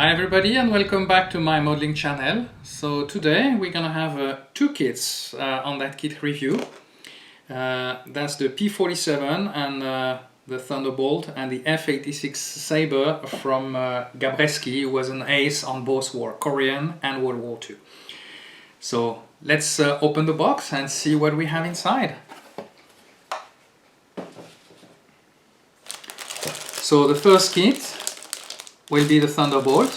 Hi everybody and welcome back to my modeling channel. So today we're gonna have two kits on that kit review. That's the P-47 and the Thunderbolt and the F-86 Sabre from Gabreski, who was an ace on both war, Korean and World War II. So let's open the box and see what we have inside. So the first kit will be the Thunderbolt.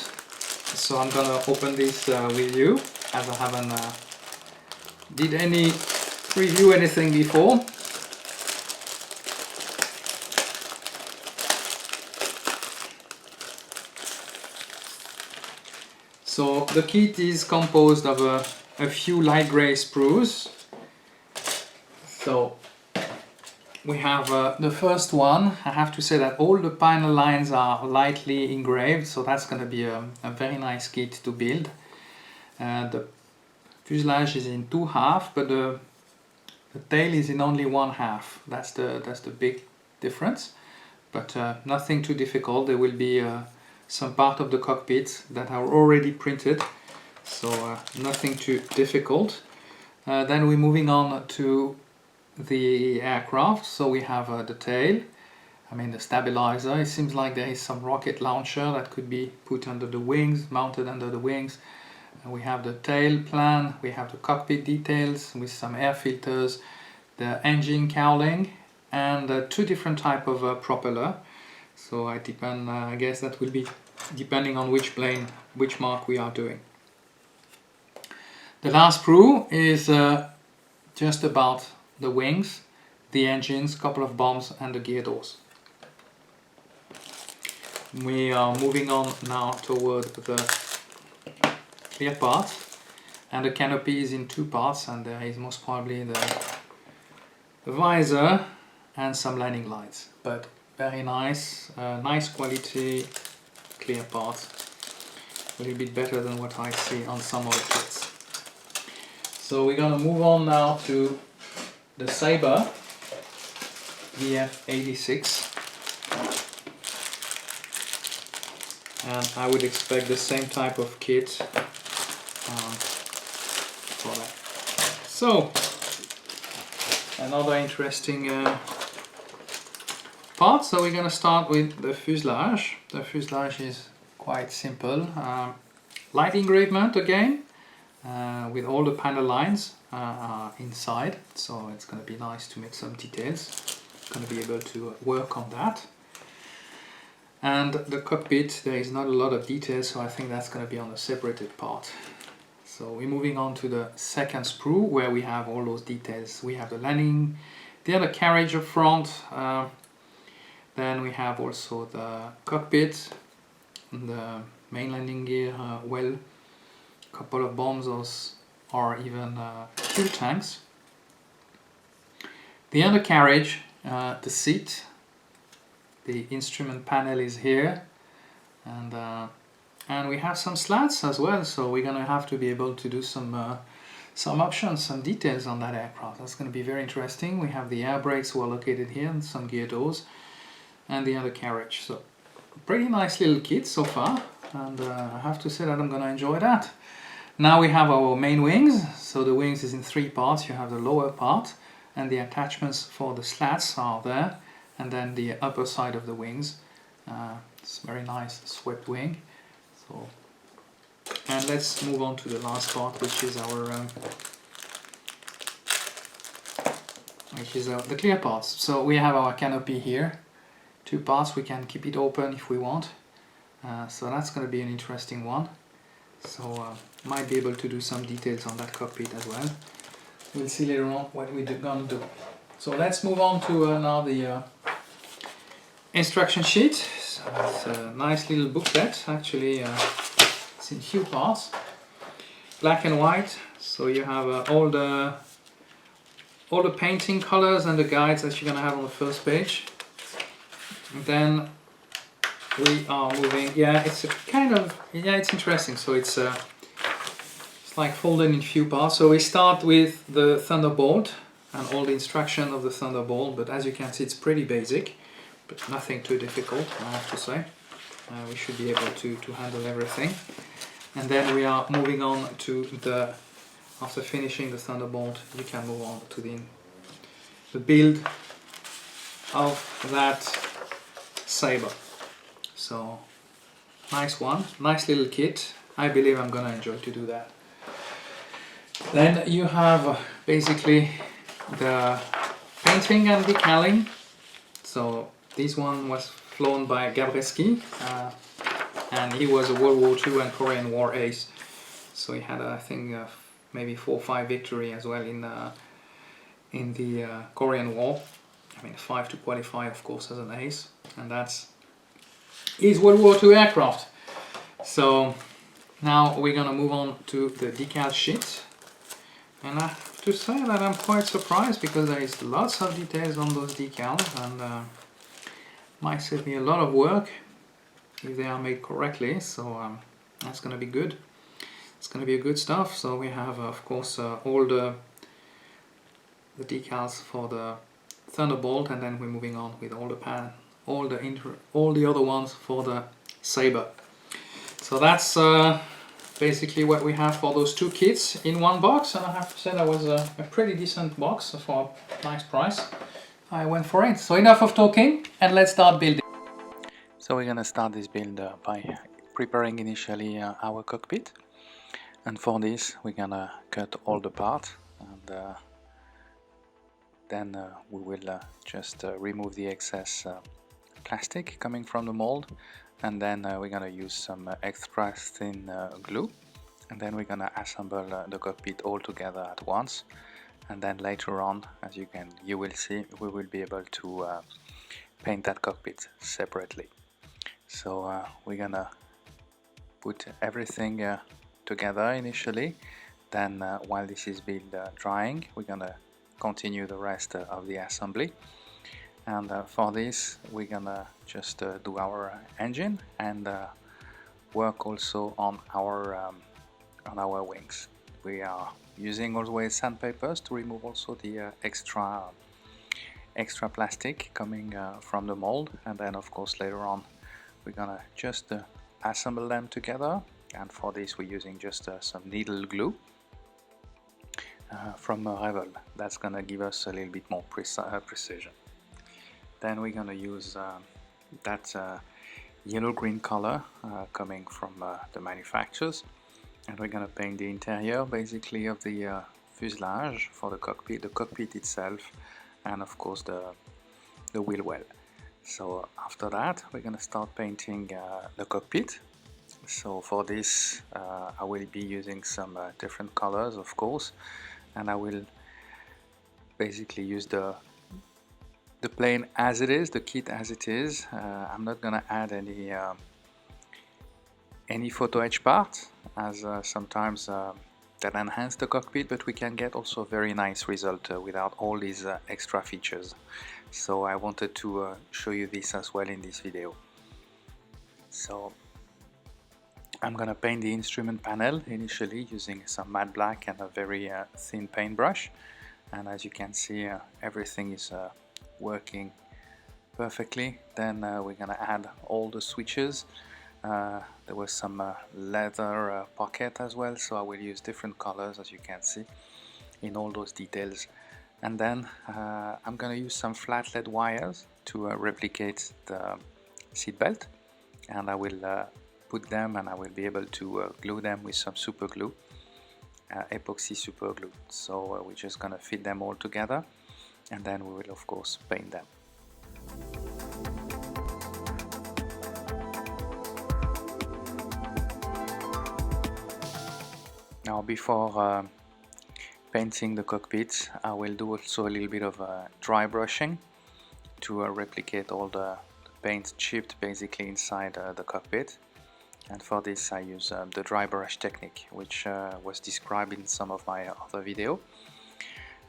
So I'm gonna open this with you, as I haven't did any review anything before. So the kit is composed of a few light gray sprues. So we have the first one. I have to say that all the panel lines are lightly engraved, so that's going to be a very nice kit to build. The fuselage is in two halves, but the tail is in only one half. That's the big difference, but nothing too difficult. There will be some part of the cockpit that are already printed, so nothing too difficult. Then we're moving on to the aircraft. So we have the tail, the stabilizer. It seems like there is some rocket launcher that could be put under the wings, mounted under the wings. We have the tail plan, we have the cockpit details with some air filters, the engine cowling, and two different type of propeller. So I guess that will be depending on which plane, which mark we are doing. The last sprue is just about the wings, the engines, couple of bombs, and the gear doors. We are moving on now toward the clear part, and the canopy is in two parts, and there is most probably the visor and some landing lights, but very nice, nice quality clear part, a little bit better than what I see on some other kits. So we're gonna move on now to the Sabre, the F-86, and I would expect the same type of kit for that. So another interesting part. So we're going to start with the fuselage. The fuselage is quite simple, light engravement again, with all the panel lines inside, so it's going to be nice to make some details. Going to be able to work on that. And the cockpit, there is not a lot of details, so I think that's going to be on a separated part. So we're moving on to the second sprue, where we have all those details. We have the landing, the other carriage up front, then we have also the cockpit, the main landing gear well, a couple of bombs or even fuel tanks. The undercarriage, the seat, the instrument panel is here, and we have some slats as well. So we're gonna have to be able to do some options, some details on that aircraft. That's going to be very interesting. We have the air brakes who are located here, and some gear doors, and the undercarriage. So pretty nice little kit so far, and I have to say that I'm gonna enjoy that. Now we have our main wings. So the wings is in three parts. You have the lower part, and the attachments for the slats are there, and then the upper side of the wings. It's very nice swept wing. So, and let's move on to the last part, which is our the clear parts. So we have our canopy here, two parts. We can keep it open if we want. So that's going to be an interesting one. So might be able to do some details on that cockpit as well. We'll see later on what we're going to do. So let's move on to now the instruction sheet. So it's a nice little booklet. Actually, it's in few parts, black and white. So you have all the painting colors and the guides that you're going to have on the first page. And then we are moving. It's a kind of, it's interesting. So it's like folded in few parts. So we start with the Thunderbolt and all the instruction of the Thunderbolt, but as you can see, it's pretty basic, but nothing too difficult, I have to say. we should be able to handle everything. And then we are moving on to the, after finishing the Thunderbolt, we can move on to the build of that Sabre. So nice one, nice little kit. I believe I'm gonna enjoy to do that. Then you have basically the painting and decaling. So this one was flown by Gabreski, and he was a World War II and Korean War ace. So he had, I think, maybe 4 or 5 victory as well in the Korean War. I mean, 5 to qualify, of course, as an ace, and that's his World War II aircraft. So now we're gonna move on to the decal sheet, and I have to say that I'm quite surprised because there is lots of details on those decals, and might save me a lot of work if they are made correctly. So that's gonna be good. It's gonna be a good stuff. So we have, of course, all the decals for the Thunderbolt, and then we're moving on with all the other ones for the Sabre. So that's basically what we have for those 2 kits in one box, and I have to say that was a pretty decent box for a nice price. I went for it. So enough of talking, and let's start building. So we're gonna start this build by preparing initially our cockpit, and for this we're gonna cut all the parts, and then we will just remove the excess plastic coming from the mold, and then we're gonna use some extra thin glue, and then we're gonna assemble the cockpit all together at once, and then later on, as you will see, we will be able to paint that cockpit separately. So we're gonna put everything together initially, then while this is build drying, we're gonna continue the rest of the assembly, and for this we're gonna just do our engine and work also on our wings. We are using always sandpapers to remove also the extra plastic coming from the mold, and then of course later on we're gonna just assemble them together, and for this we're using just some needle glue from Revel. That's gonna give us a little bit more precision. Then we're gonna use that yellow-green color coming from the manufacturers, and we're gonna paint the interior basically of the fuselage for the cockpit itself, and of course the wheel well. So after that we're gonna start painting the cockpit. So for this I will be using some different colors, of course, and I will basically use the plane as it is, the kit as it is. I'm not gonna add any photo etch part, as sometimes that enhance the cockpit, but we can get also a very nice result without all these extra features. So I wanted to show you this as well in this video. So I'm gonna paint the instrument panel initially using some matte black and a very thin paintbrush, and as you can see everything is working perfectly. Then we're gonna add all the switches. There was some leather pocket as well, so I will use different colors, as you can see, in all those details. And then I'm gonna use some flat lead wires to replicate the seat belt, and I will put them, and I will be able to glue them with some super glue, epoxy super glue. So we're just gonna fit them all together, and then we will of course paint them. Now before painting the cockpit, I will do also a little bit of dry brushing to replicate all the paint chipped basically inside the cockpit. And for this I use the dry brush technique, which was described in some of my other video.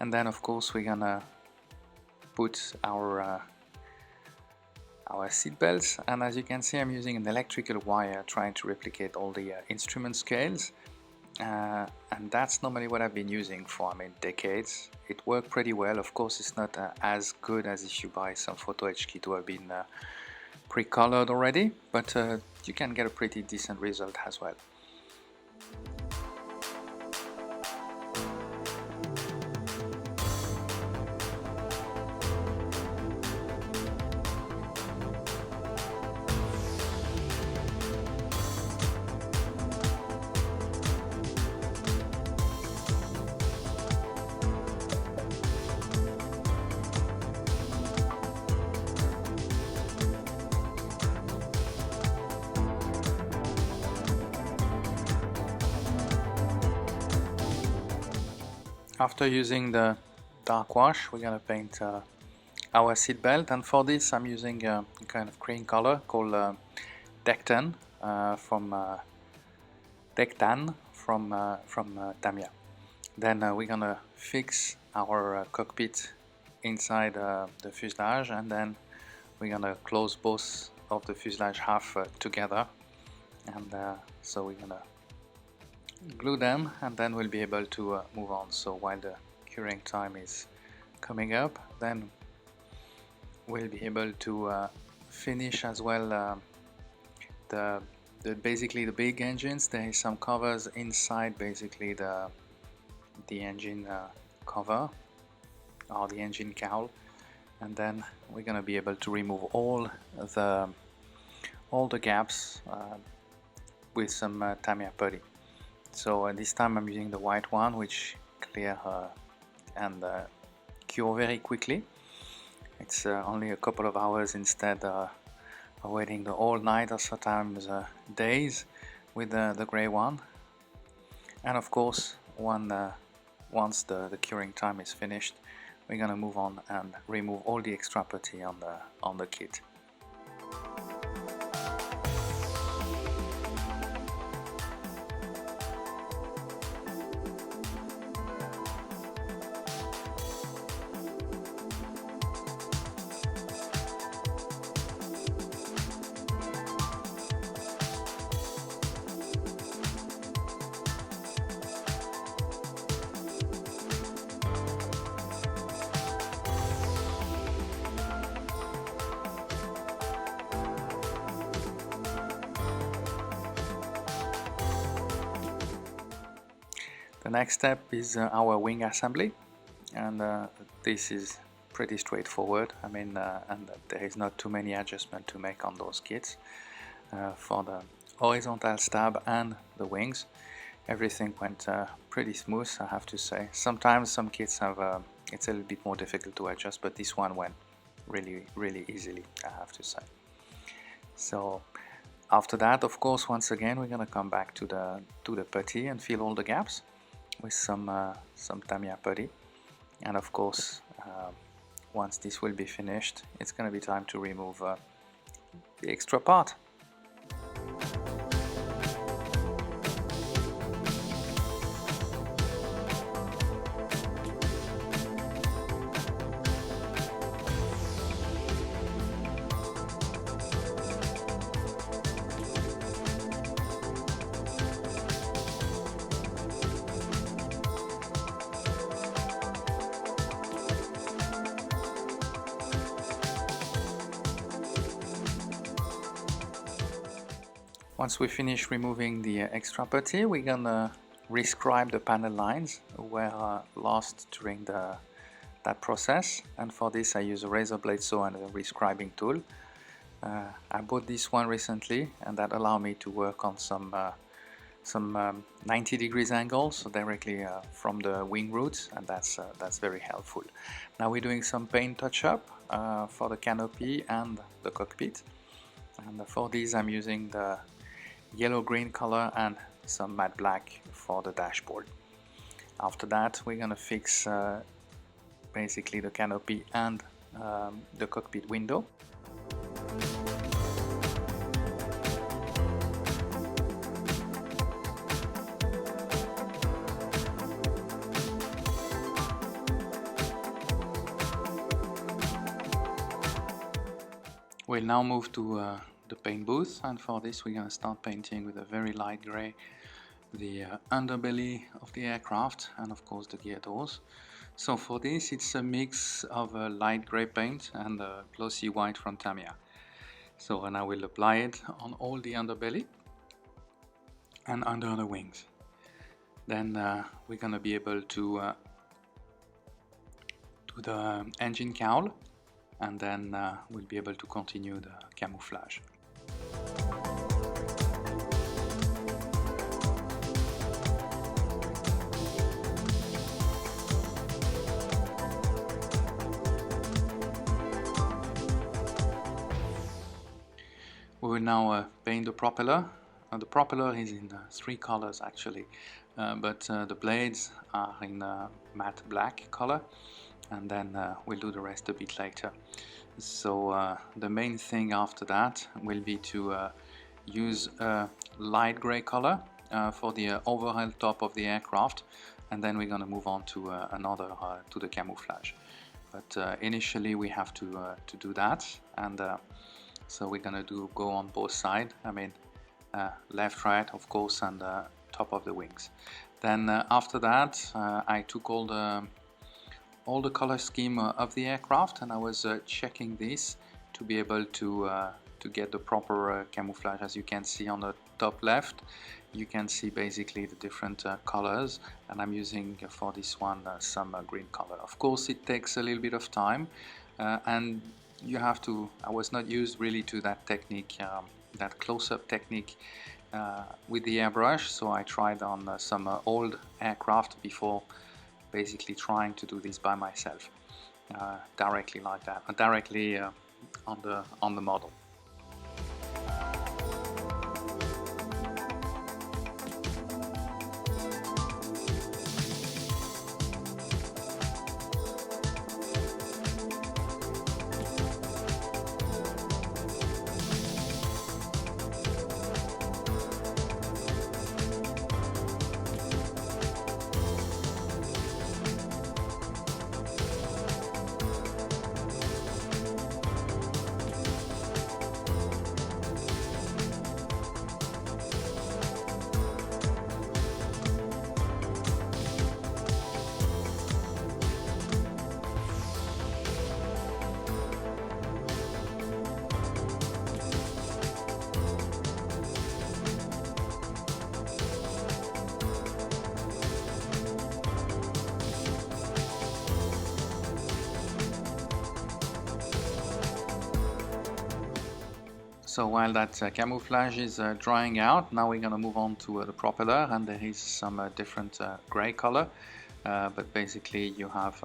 And then of course we're gonna put our seat belts, and as you can see I'm using an electrical wire trying to replicate all the instrument scales, and that's normally what I've been using for decades. It worked pretty well. Of course it's not as good as if you buy some photo etch kit who have been pre-colored already, but you can get a pretty decent result as well. After using the dark wash, we're gonna paint our seat belt, and for this I'm using a kind of cream color called Dectan from Dectan from Tamiya. Then we're gonna fix our cockpit inside the fuselage, and then we're gonna close both of the fuselage half together, and so we're gonna glue them, and then we'll be able to move on. So while the curing time is coming up, then we'll be able to finish as well basically the big engines. There is some covers inside basically the engine cover or the engine cowl, and then we're gonna be able to remove all the gaps with some Tamiya putty. So this time I'm using the white one, which clear and cure very quickly. It's only a couple of hours instead of waiting the whole night or sometimes days with the gray one. And of course, once the curing time is finished, we're gonna move on and remove all the extra putty on the kit. The next step is our wing assembly, and this is pretty straightforward. I mean, and there is not too many adjustments to make on those kits. For the horizontal stab and the wings, everything went pretty smooth, I have to say. Sometimes some kits have it's a little bit more difficult to adjust, but this one went really easily, I have to say. So after that, of course, once again we're gonna come back to the putty and fill all the gaps with some Tamiya putty, and of course once this will be finished, it's gonna be time to remove the extra part. Once we finish removing the extra putty, we're gonna rescribe the panel lines were lost during that process, and for this I use a razor blade saw and a rescribing tool. I bought this one recently, and that allowed me to work on some 90 degrees angles, so directly from the wing roots, and that's very helpful. Now we're doing some paint touch-up for the canopy and the cockpit, and for these I'm using the yellow-green color and some matte black for the dashboard. After that, we're gonna fix basically the canopy and the cockpit window. We'll now move to the paint booth, and for this we're going to start painting with a very light gray the underbelly of the aircraft and of course the gear doors. So for this it's a mix of a light gray paint and a glossy white from Tamiya. So and I will apply it on all the underbelly and under the wings. Then we're gonna be able to do the engine cowl, and then we'll be able to continue the camouflage. We will now paint the propeller. The propeller is in 3 colors actually, but the blades are in matte black color, and then we'll do the rest a bit later. So the main thing after that will be to use a light gray color for the overall top of the aircraft, and then we're going to move on to another to the camouflage. But initially we have to do that, and so we're going to go on both sides. I mean left, right, of course, and top of the wings. Then after that I took all the color scheme of the aircraft, and I was checking this to be able to get the proper camouflage. As you can see on the top left, you can see basically the different colors, and I'm using for this one some green color. Of course it takes a little bit of time, and you have to, I was not used really to that technique, that close-up technique with the airbrush, so I tried on some old aircraft before basically trying to do this by myself, directly like that, directly on the model. So while that camouflage is drying out, now we're going to move on to the propeller, and there is some different gray color, but basically you have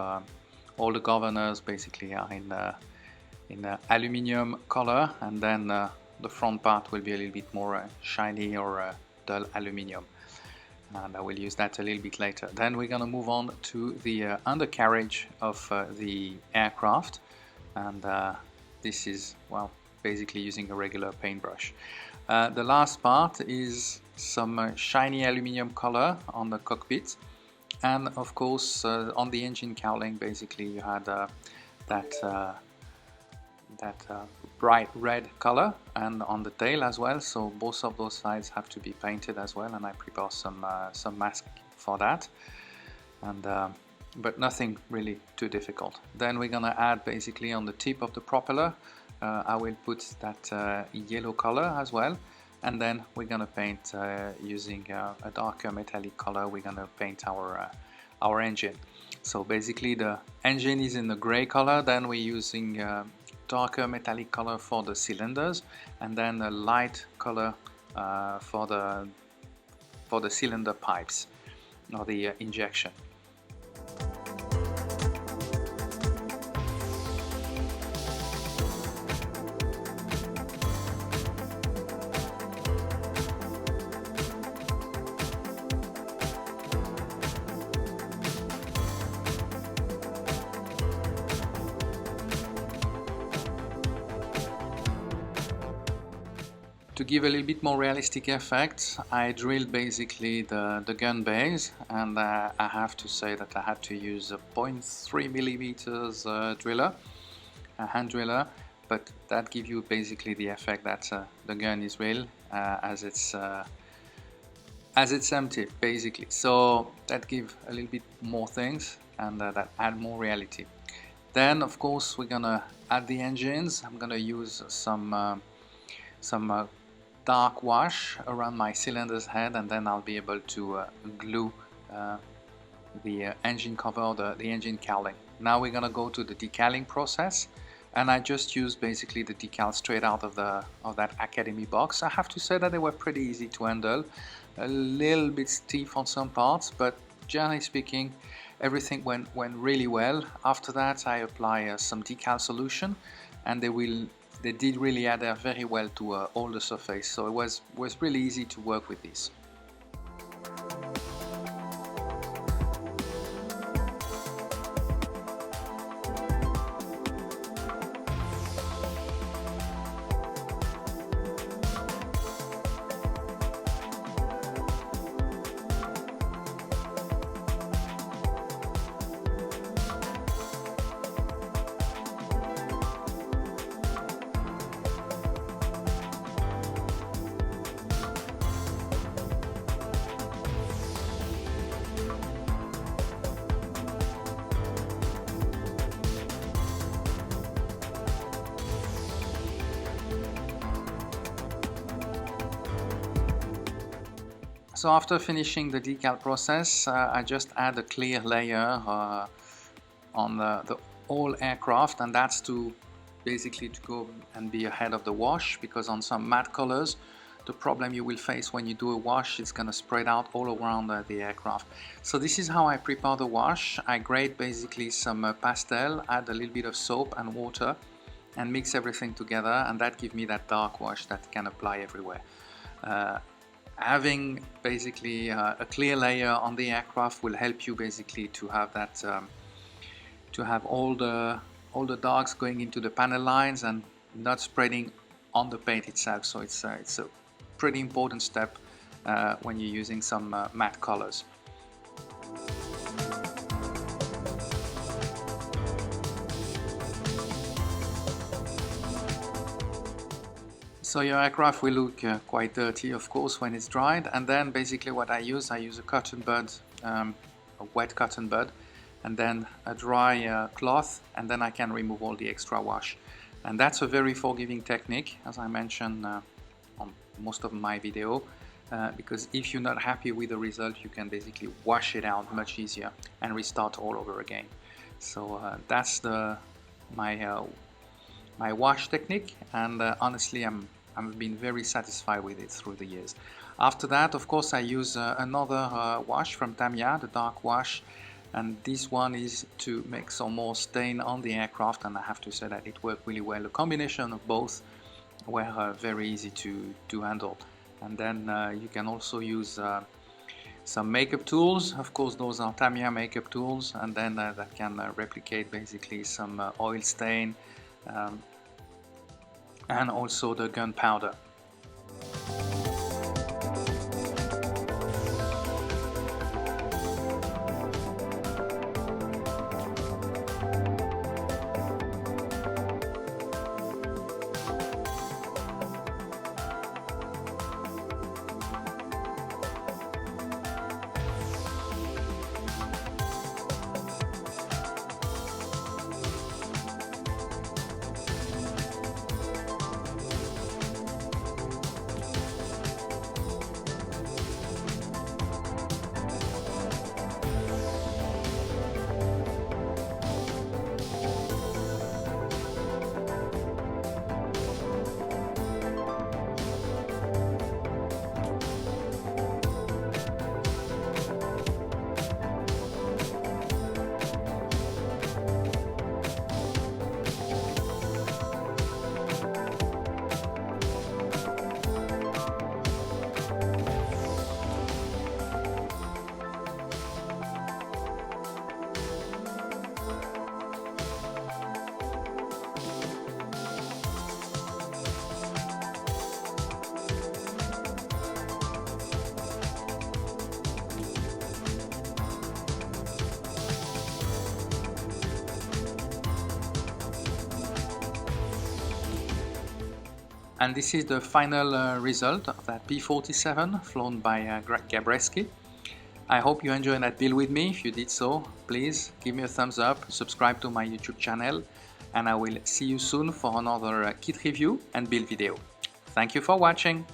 all the governors basically are in aluminium color, and then the front part will be a little bit more shiny or dull aluminium, and I will use that a little bit later. Then we're going to move on to the undercarriage of the aircraft, and this is, well, basically using a regular paintbrush. The last part is some shiny aluminium color on the cockpit, and of course on the engine cowling basically you had that bright red color, and on the tail as well, so both of those sides have to be painted as well, and I prepare some mask for that, and but nothing really too difficult. Then we're gonna add basically on the tip of the propeller, I will put that yellow color as well, and then we're gonna paint using a darker metallic color. We're gonna paint our engine. So basically the engine is in the gray color, then we're using darker metallic color for the cylinders, and then a light color for the cylinder pipes or the injection. To give a little bit more realistic effect, I drilled basically the gun base, and I have to say that I had to use a 0.3 millimeters driller, a hand driller, but that gives you basically the effect that the gun is real as it's empty basically. So that gives a little bit more things, and that add more reality. Then of course we're gonna add the engines. I'm gonna use some some dark wash around my cylinder's head, and then I'll be able to glue the engine cover, the engine cowling. Now we're gonna go to the decaling process, and I just used basically the decal straight out of that Academy box. I have to say that they were pretty easy to handle, a little bit stiff on some parts, but generally speaking everything went really well. After that I apply some decal solution, and they did really adhere very well to all the surface, so it was really easy to work with this. So after finishing the decal process, I just add a clear layer on the whole aircraft, and that's to basically to go and be ahead of the wash, because on some matte colors the problem you will face when you do a wash is going to spread out all around the aircraft. So this is how I prepare the wash. I grate basically some pastel, add a little bit of soap and water, and mix everything together, and that gives me that dark wash that can apply everywhere. Having basically a clear layer on the aircraft will help you basically to have that to have all the darks going into the panel lines and not spreading on the paint itself. So it's a pretty important step when you're using some matte colors. So your aircraft will look quite dirty, of course, when it's dried, and then basically what I use a cotton bud, a wet cotton bud, and then a dry cloth, and then I can remove all the extra wash. And that's a very forgiving technique, as I mentioned on most of my video, because if you're not happy with the result, you can basically wash it out much easier and restart all over again. So that's my wash technique, and honestly I've been very satisfied with it through the years. After that, of course, I use another wash from Tamiya, the dark wash, and this one is to make some more stain on the aircraft, and I have to say that it worked really well. The combination of both were very easy to handle. And then you can also use some makeup tools. Of course, those are Tamiya makeup tools, and then that can replicate basically some oil stain, and also the gunpowder. And this is the final result of that P-47 flown by Gabreski. I hope you enjoyed that build with me. If you did so, please give me a thumbs up, subscribe to my YouTube channel, and I will see you soon for another kit review and build video. Thank you for watching.